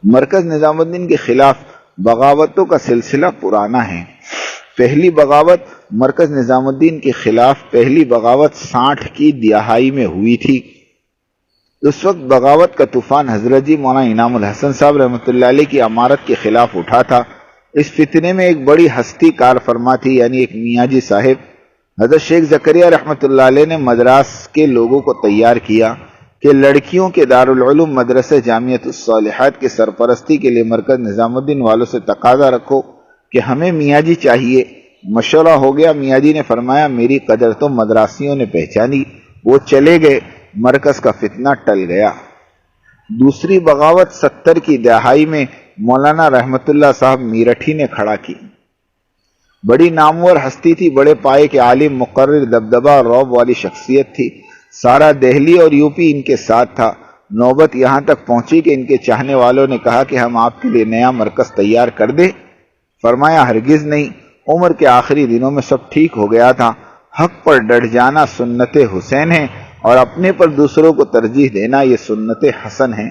مرکز نظام الدین کے خلاف بغاوتوں کا سلسلہ پرانا ہے۔ پہلی بغاوت مرکز نظام الدین کے خلاف پہلی بغاوت 60 کی دہائی میں ہوئی تھی۔ اس وقت بغاوت کا طوفان حضرت جی مولانا انعام الحسن صاحب رحمۃ اللہ علیہ کی امارت کے خلاف اٹھا تھا۔ اس فتنے میں ایک بڑی ہستی کار فرما تھی، یعنی ایک میاں جی صاحب۔ حضرت شیخ زکریا رحمۃ اللہ علیہ نے مدراس کے لوگوں کو تیار کیا کہ لڑکیوں کے دارالعلوم مدرسہ جامعۃ الصالحات کے سرپرستی کے لیے مرکز نظام الدین والوں سے تقاضا رکھو کہ ہمیں میاں جی چاہیے۔ مشورہ ہو گیا۔ میاں جی نے فرمایا میری قدر تو مدراسیوں نے پہچانی، وہ چلے گئے، مرکز کا فتنہ ٹل گیا۔ دوسری بغاوت 70 کی دہائی میں مولانا رحمت اللہ صاحب میرٹھی نے کھڑا کی۔ بڑی نامور ہستی تھی، بڑے پائے کے عالم، مقرر، دبدبہ اور رعب والی شخصیت تھی۔ سارا دہلی اور یوپی ان کے ساتھ تھا۔ نوبت یہاں تک پہنچی کہ ان کے چاہنے والوں نے کہا کہ ہم آپ کے لیے نیا مرکز تیار کر دیں۔ فرمایا ہرگز نہیں، عمر کے آخری دنوں میں سب ٹھیک ہو گیا تھا۔ حق پر ڈٹ جانا سنت حسین ہے اور اپنے پر دوسروں کو ترجیح دینا یہ سنت حسن ہے۔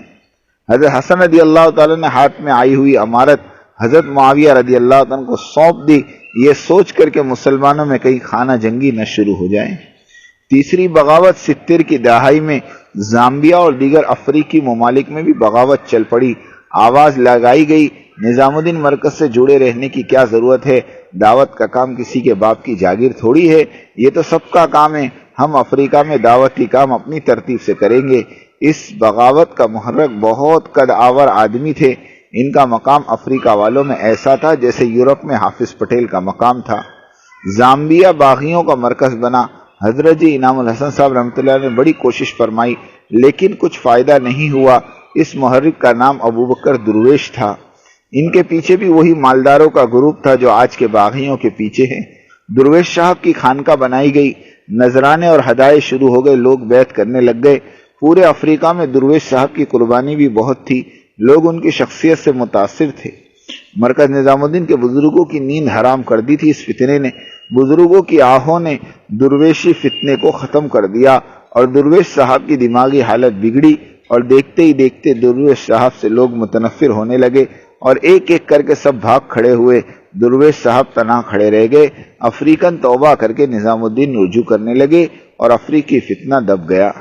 حضرت حسن رضی اللہ تعالیٰ نے ہاتھ میں آئی ہوئی امارت حضرت معاویہ رضی اللہ تعالیٰ کو سونپ دی، یہ سوچ کر کہ مسلمانوں میں کہیں خانہ جنگی نہ شروع ہو جائے۔ تیسری بغاوت 70 کی دہائی میں زامبیا اور دیگر افریقی ممالک میں بھی بغاوت چل پڑی۔ آواز لگائی گئی نظام الدین مرکز سے جڑے رہنے کی کیا ضرورت ہے، دعوت کا کام کسی کے باپ کی جاگیر تھوڑی ہے، یہ تو سب کا کام ہے، ہم افریقہ میں دعوتی کام اپنی ترتیب سے کریں گے۔ اس بغاوت کا محرک بہت قد آور آدمی تھے، ان کا مقام افریقہ والوں میں ایسا تھا جیسے یورپ میں حافظ پٹیل کا مقام تھا۔ زامبیا باغیوں کا مرکز بنا۔ حضرت جی انعام الحسن صاحب رحمۃ اللہ نے بڑی کوشش فرمائی لیکن کچھ فائدہ نہیں ہوا۔ اس محرک کا نام ابوبکر درویش تھا۔ ان کے پیچھے بھی وہی مالداروں کا گروپ تھا جو آج کے باغیوں کے پیچھے ہے۔ درویش صاحب کی خانقاہ بنائی گئی، نذرانے اور ہدایے شروع ہو گئے، لوگ بیعت کرنے لگ گئے۔ پورے افریقہ میں درویش صاحب کی قربانی بھی بہت تھی، لوگ ان کی شخصیت سے متاثر تھے۔ مرکز نظام الدین کے بزرگوں کی نیند حرام کر دی تھی اس فتنے نے۔ بزرگوں کی آہوں نے درویشی فتنے کو ختم کر دیا اور درویش صاحب کی دماغی حالت بگڑی اور دیکھتے ہی دیکھتے درویش صاحب سے لوگ متنفر ہونے لگے اور ایک ایک کر کے سب بھاگ کھڑے ہوئے۔ درویش صاحب تنہا کھڑے رہ گئے۔ افریقن توبہ کر کے نظام الدین رجوع کرنے لگے اور افریقی فتنہ دب گیا۔